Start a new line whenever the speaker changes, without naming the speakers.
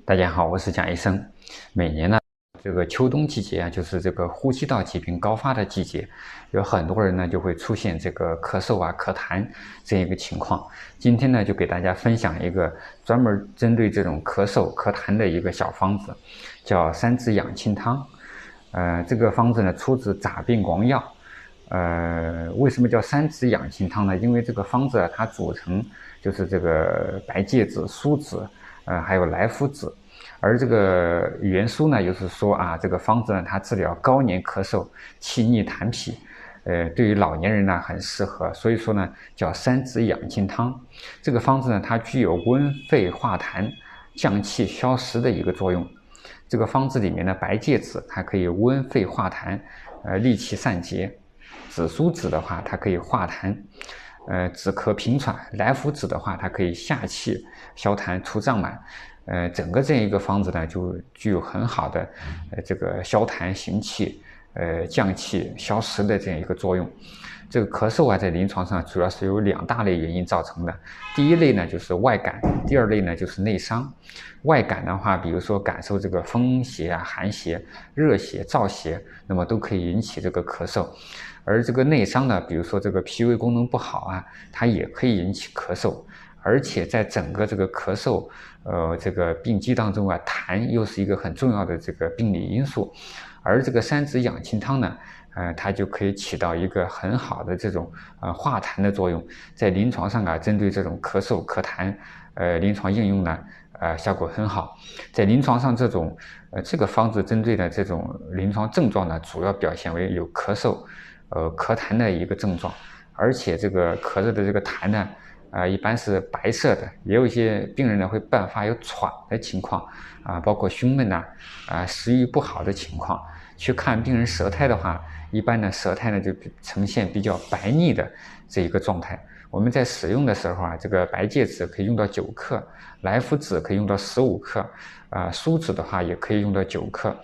大家好，我是蒋医生。每年呢，这个秋冬季节啊，就是这个呼吸道疾病高发的季节，有很多人呢就会出现这个咳嗽啊、咳痰这样一个情况。今天呢，就给大家分享一个专门针对这种咳嗽、咳痰的一个小方子，叫三子养庆汤。这个方子呢出自《杂病光药》。为什么叫三子养庆汤呢？因为这个方子啊，它组成就是这个白芥子、苏子，还有莱菔子。而这个原书呢，又是说啊，这个方子呢，它治疗高年咳嗽、气逆痰痞，对于老年人呢很适合，所以说呢叫三子养庆汤。这个方子呢，它具有温肺化痰、降气消食的一个作用。这个方子里面的白芥子，它可以温肺化痰，利气散结；紫苏子的话，它可以化痰，止咳平喘；莱菔子的话，它可以下气消痰、除胀满。整个这样一个方子呢，就具有很好的这个消痰行气、降气消食的这样一个作用。这个咳嗽啊，在临床上主要是由两大类原因造成的。第一类呢就是外感，第二类呢就是内伤。外感的话，比如说感受这个风邪啊、寒邪、热邪、燥邪，那么都可以引起这个咳嗽。而这个内伤呢，比如说这个脾胃功能不好啊，它也可以引起咳嗽。而且在整个这个咳嗽，这个病机当中啊，痰又是一个很重要的这个病理因素，而这个三子养庆汤呢，它就可以起到一个很好的这种化痰的作用，在临床上啊，针对这种咳嗽、咳痰，临床应用呢，效果很好。在临床上，这个方子针对的这种临床症状呢，主要表现为有咳嗽、咳痰的一个症状，而且这个咳着的这个痰呢。一般是白色的，也有一些病人呢会伴发有喘的情况，包括胸闷呐，食欲不好的情况。去看病人舌苔的话，一般呢舌苔呢就呈现比较白腻的这一个状态。我们在使用的时候啊，这个白芥子可以用到9克，莱菔子可以用到15克，苏子的话也可以用到9克。